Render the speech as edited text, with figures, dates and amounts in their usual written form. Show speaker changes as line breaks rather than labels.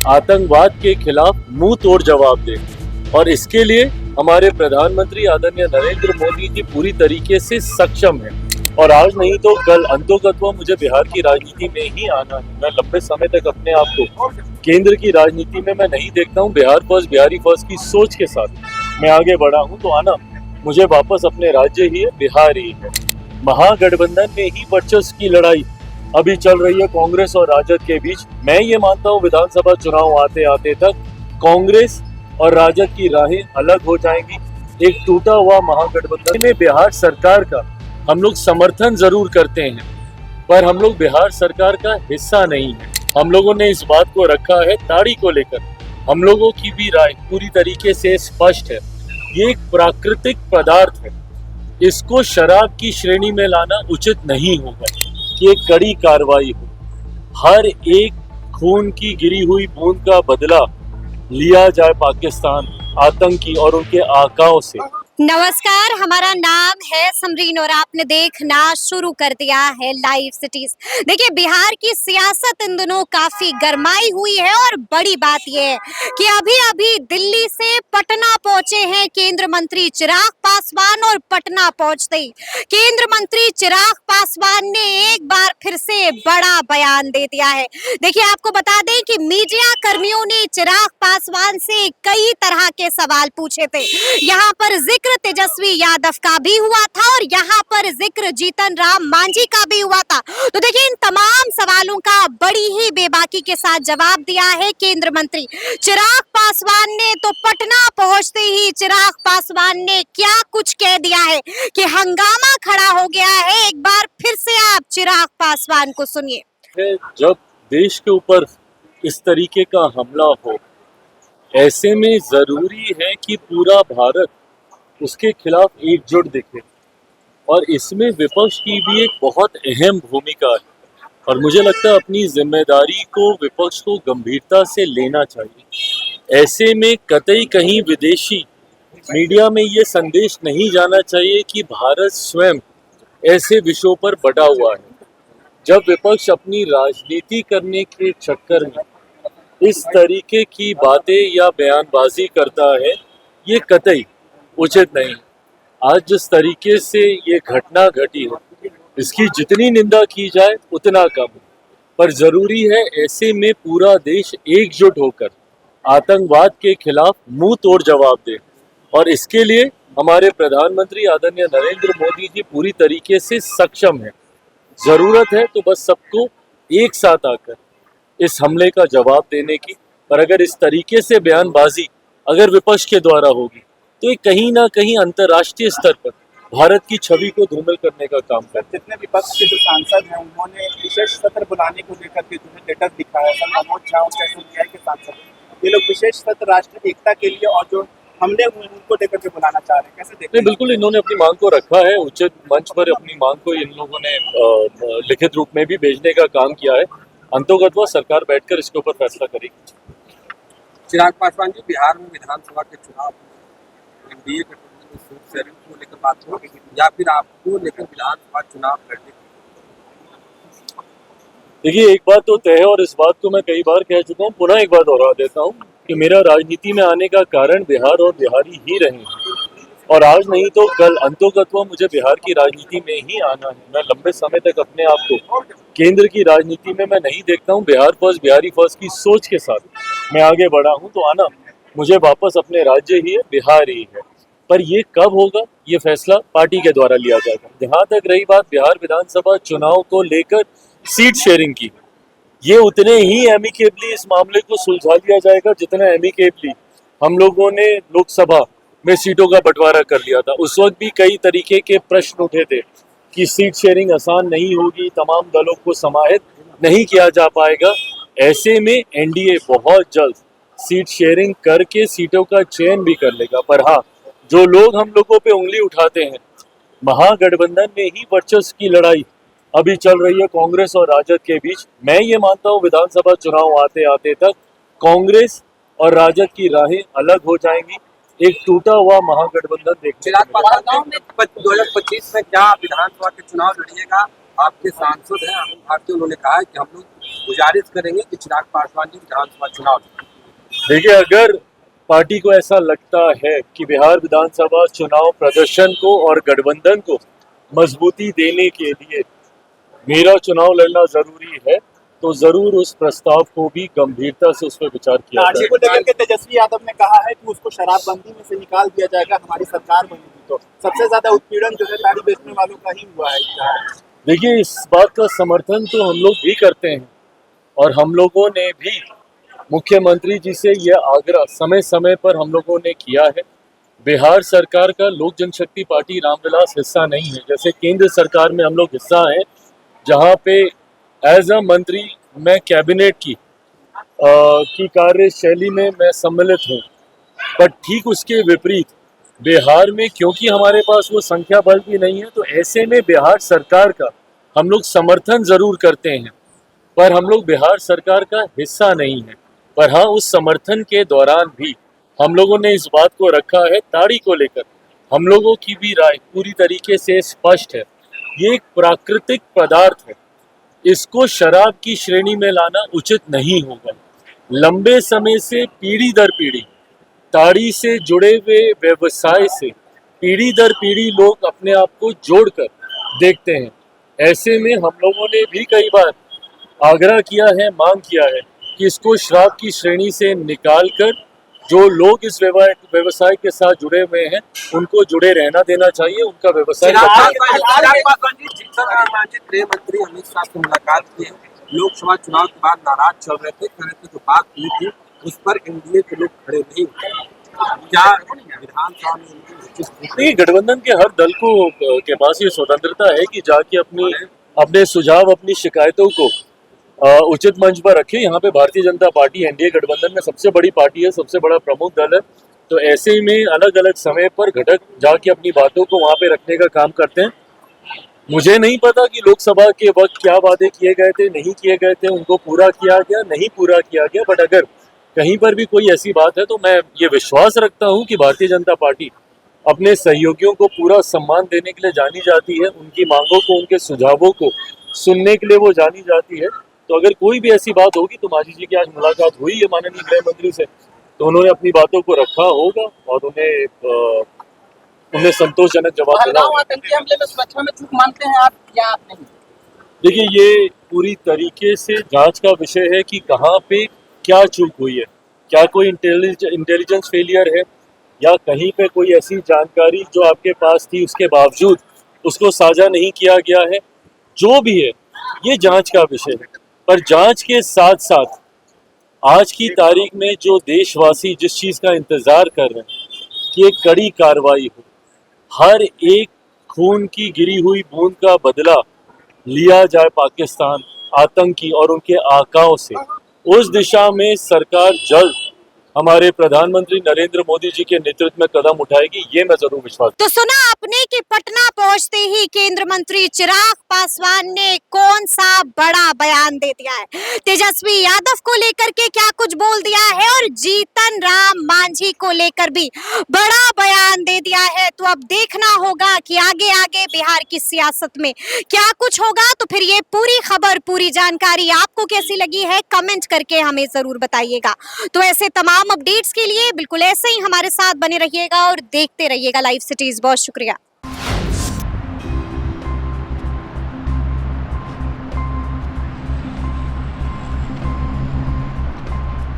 आतंकवाद के खिलाफ मुंह तोड़ जवाब दे। और इसके लिए हमारे प्रधानमंत्री आदरणीय नरेंद्र मोदी जी पूरी तरीके से सक्षम है। और आज नहीं तो कल अंतोगत्वा मुझे बिहार की राजनीति में ही आना है। मैं लंबे समय तक अपने आप को केंद्र की राजनीति में मैं नहीं देखता हूँ। बिहार फर्स्ट, बिहारी फर्स्ट की सोच के साथ मैं आगे बढ़ा हूँ। तो आना मुझे वापस अपने राज्य ही है, बिहार ही है। महागठबंधन में ही वर्चस्व की लड़ाई अभी चल रही है कांग्रेस और राजद के बीच। मैं ये मानता हूँ विधानसभा चुनाव आते आते तक कांग्रेस और राजद की राहें अलग हो जाएंगी। एक टूटा हुआ महागठबंधन में बिहार सरकार का हम लोग समर्थन जरूर करते हैं, पर हम लोग बिहार सरकार का हिस्सा नहीं है। हम लोगों ने इस बात को रखा है ताड़ी को लेकर। हम लोगों की भी राय पूरी तरीके से स्पष्ट है। ये एक प्राकृतिक पदार्थ है, इसको शराब की श्रेणी में लाना उचित नहीं होगा। ये कड़ी कार्रवाई हो, हर एक खून की गिरी हुई बूंद का बदला लिया जाए पाकिस्तान आतंकी और उनके आकाओं से।
नमस्कार, हमारा नाम है समरीन और आपने देखना शुरू कर दिया है लाइव सिटीज। देखिए, बिहार की सियासत इन दिनों काफी गरमाई हुई है और बड़ी बात यह है कि अभी अभी दिल्ली से पटना पहुंचे हैं केंद्र मंत्री चिराग पासवान। और पटना पहुंचते ही केंद्र मंत्री चिराग पासवान ने एक बार फिर से बड़ा बयान दे दिया है। देखिए, आपको बता दें कि मीडिया कर्मियों ने चिराग पासवान से कई तरह के सवाल पूछे थे। यहाँ पर जिक्र तेजस्वी यादव का भी हुआ था और यहाँ पर जिक्र जीतन राम मांझी का भी हुआ था। तो देखिए, इन तमाम सवालों का बड़ी ही बेबाकी के साथ जवाब दिया है केंद्र मंत्री चिराग पासवान ने। तो पटना पहुंचते ही चिराग पासवान ने क्या कुछ कह दिया है कि हंगामा खड़ा हो गया है। एक बार फिर से आप चिराग पासवान को सुनिए।
जब देश के ऊपर इस तरीके का हमला हो, ऐसे में जरूरी है कि पूरा भारत उसके खिलाफ एकजुट दिखे। और इसमें विपक्ष की भी एक बहुत अहम भूमिका है। और मुझे लगता है अपनी जिम्मेदारी को विपक्ष को गंभीरता से लेना चाहिए। ऐसे में कतई कहीं विदेशी मीडिया में ये संदेश नहीं जाना चाहिए कि भारत स्वयं ऐसे विषयों पर बटा हुआ है। जब विपक्ष अपनी राजनीति करने के चक्कर में इस तरीके की बातें या बयानबाजी करता है, ये कतई उचित नहीं। आज जिस तरीके से ये घटना घटी है, इसकी जितनी निंदा की जाए उतना कम है। पर जरूरी है ऐसे में पूरा देश एकजुट होकर आतंकवाद के खिलाफ मुंह तोड़ जवाब दे। और इसके लिए हमारे प्रधानमंत्री आदरणीय नरेंद्र मोदी जी पूरी तरीके से सक्षम है। जरूरत है तो बस सबको एक साथ आकर इस हमले का जवाब देने की। पर अगर इस तरीके से बयानबाजी अगर विपक्ष के द्वारा होगी तो ये कहीं ना कहीं अंतर्राष्ट्रीय स्तर पर भारत की छवि को धूमिल करने का काम करता है।
जितने विपक्ष के जो सांसद हैं, उन्होंने विशेष सत्र बुलाने को लेकर के तुम्हें लेटर दिखाया। सर मनोज झा और सीआई के सांसद, ये लोग विशेष सत्र राष्ट्रीय एकता के लिए और जो हमले हुए उनको लेकर के बुलाना चाह रहे हैं, कैसे देखते हैं?
बिल्कुल, इन्होंने अपनी मांग को रखा है उचित मंच पर। अपनी मांग को इन लोगों ने लिखित रूप में भी भेजने का काम किया है। अंतोगत्वा सरकार बैठकर इसके ऊपर फैसला करेगी।
चिराग पासवान जी, बिहार में विधानसभा के चुनाव एनडीए गठबंधन में सीट शेयरिंग को लेकर बात हो या फिर आपको लेकर विधानसभा चुनाव लड़ने?
देखिए, एक बात तो तय है और इस बात को मैं कई बार कह चुका हूँ, पुनः एक बार दोहरा देता हूँ कि मेरा राजनीति में आने का कारण बिहार और बिहारी ही रहे हैं। और आज नहीं तो कल अंतोगत्वा मुझे बिहार की राजनीति में ही आना है। मैं लंबे समय तक अपने आप को केंद्र की राजनीति में मैं नहीं देखता हूँ। बिहार फर्स्ट, बिहारी फर्स्ट की सोच के साथ मैं आगे बढ़ा हूँ। तो आना मुझे वापस अपने राज्य ही है, बिहार ही है। पर ये कब होगा, ये फैसला पार्टी के द्वारा लिया जाएगा। जहाँ तक रही बात बिहार विधानसभा चुनाव को लेकर सीट शेयरिंग की, ये उतने ही एमिकेबली इस मामले को सुलझा लिया जाएगा जितना एमिकेबली हम लोगों ने लोकसभा में सीटों का बंटवारा कर लिया था। उस वक्त भी कई तरीके के प्रश्न उठे थे कि सीट शेयरिंग आसान नहीं होगी, तमाम दलों को समाहित नहीं किया जा पाएगा। ऐसे में एनडीए बहुत जल्द सीट शेयरिंग करके सीटों का चयन भी कर लेगा। पर हाँ, जो लोग हम लोगों पे उंगली उठाते हैं, महागठबंधन में ही वर्चस्व की लड़ाई अभी चल रही है कांग्रेस और राजद के बीच। मैं ये मानता हूँ विधानसभा चुनाव आते आते तक कांग्रेस और राजद की राहें अलग हो जाएंगी। एक टूटा हुआ महागठबंधन देखते हैं।
2025 में क्या विधानसभा के चुनाव लड़िएगा? आपके सांसद हैं अरुण भारती, उन्होंने कहा है कि हम लोग गुजारिश करेंगे कि चिराग पासवान जी विधानसभा चुनाव
देखिए, अगर पार्टी को ऐसा लगता है कि बिहार विधानसभा चुनाव प्रदर्शन को और गठबंधन को मजबूती देने के लिए मेरा चुनाव लड़ना जरूरी है, तो जरूर उस प्रस्ताव को भी गंभीरता से उस पर विचार किया
नारी
जाए।
को लेकर के तेजस्वी यादव ने कहा है कि उसको शराबबंदी में से निकाल दिया जाएगा, हमारी सरकार बनेगी तो। सबसे ज्यादा उत्पीड़न जो है ताड़ी बेचने वालों का ही हुआ है।
देखिए, इस बात का समर्थन तो हम लोग भी करते हैं और हम लोगों ने भी मुख्यमंत्री जी से यह आग्रह समय समय पर हम लोगों ने किया है। बिहार सरकार का लोक जनशक्ति पार्टी रामविलास हिस्सा नहीं है, जैसे केंद्र सरकार में हम लोग हिस्सा हैं, जहां पे एज अ मंत्री मैं कैबिनेट की कार्यशैली में मैं सम्मिलित हूं। पर ठीक उसके विपरीत बिहार में, क्योंकि हमारे पास वो संख्या बल भी नहीं है, तो ऐसे में बिहार सरकार का हम लोग समर्थन जरूर करते हैं, पर हम लोग बिहार सरकार का हिस्सा नहीं है। पर हाँ, उस समर्थन के दौरान भी हम लोगों ने इस बात को रखा है, ताड़ी को लेकर हम लोगों की भी राय पूरी तरीके से स्पष्ट है। ये एक प्राकृतिक पदार्थ है, इसको शराब की श्रेणी में लाना उचित नहीं होगा। लंबे समय से पीढ़ी दर पीढ़ी ताड़ी से जुड़े हुए व्यवसाय से पीढ़ी दर पीढ़ी लोग अपने आप को जोड़कर देखते हैं। ऐसे में हम लोगों ने भी कई बार आग्रह किया है, मांग किया है कि इसको शराब की श्रेणी से निकालकर जो लोग इस व्यवसाय के साथ जुड़े हुए हैं उनको जुड़े रहना देना चाहिए, उनका व्यवसाय
चिराग पासवान जी गृह मंत्री अमित शाह से मुलाकात की है। लोकसभा चुनाव के बाद नाराज चल रहे थे, कह रहे थे जो बात हुई थी उस पर एनडीए के लोग खड़े नहीं हुए। क्या विधानसभा में
नहीं, गठबंधन के हर दल को के पास ये स्वतंत्रता है कि जाके अपने सुझाव, अपनी शिकायतों को उचित मंच पर रखे। यहाँ पे भारतीय जनता पार्टी एनडीए गठबंधन में सबसे बड़ी पार्टी है, सबसे बड़ा प्रमुख दल है, तो ऐसे में अलग अलग समय पर घटक जाके अपनी बातों को वहाँ पे रखने का काम करते हैं। मुझे नहीं पता कि लोकसभा के वक्त क्या वादे किए गए थे, नहीं किए गए थे, उनको पूरा किया गया, नहीं पूरा किया गया, बट अगर कहीं पर भी कोई ऐसी बात है तो मैं ये विश्वास रखता हूँ कि भारतीय जनता पार्टी अपने सहयोगियों को पूरा सम्मान देने के लिए जानी जाती है, उनकी मांगों को, उनके सुझावों को सुनने के लिए वो जानी जाती है। तो अगर कोई भी ऐसी बात होगी, तो मांझी जी की आज मुलाकात हुई है माननीय गृह मंत्री से, तो उन्होंने अपनी बातों को रखा होगा और उन्हें संतोषजनक जवाब देना होगा।
आतंकी हमले में सुरक्षा में चूक मानते हैं आप या आप नहीं?
देखिए, ये पूरी तरीके से जांच का विषय है कि कहाँ पे क्या चूक हुई है, क्या कोई इंटेलिजेंस फेलियर है या कहीं पे कोई ऐसी जानकारी जो आपके पास थी उसके बावजूद उसको साझा नहीं किया गया है। जो भी है, ये जांच का विषय है। पर जांच के साथ साथ आज की तारीख में जो देशवासी जिस चीज़ का इंतज़ार कर रहे हैं कि एक कड़ी कार्रवाई हो, हर एक खून की गिरी हुई बूंद का बदला लिया जाए पाकिस्तान आतंकी और उनके आकाओं से, उस दिशा में सरकार जल्द हमारे प्रधानमंत्री नरेंद्र मोदी जी के नेतृत्व में कदम उठाएगी, ये मैं जरूर विश्वास।
तो सुना आपने कि पटना पहुंचते ही केंद्र मंत्री चिराग पासवान ने कौन सा बड़ा बयान दे दिया है, तेजस्वी यादव को लेकर के क्या कुछ बोल दिया है और जीतन राम मांझी को लेकर भी बड़ा बयान दे दिया है। तो अब देखना होगा कि आगे आगे बिहार की सियासत में क्या कुछ होगा। तो फिर ये पूरी खबर, पूरी जानकारी आपको कैसी लगी है, कमेंट करके हमें जरूर बताइएगा। तो ऐसे तमाम अपडेट्स के लिए बिल्कुल ऐसे ही हमारे साथ बने रहिएगा और देखते रहिएगा लाइव सिटीज। बहुत शुक्रिया।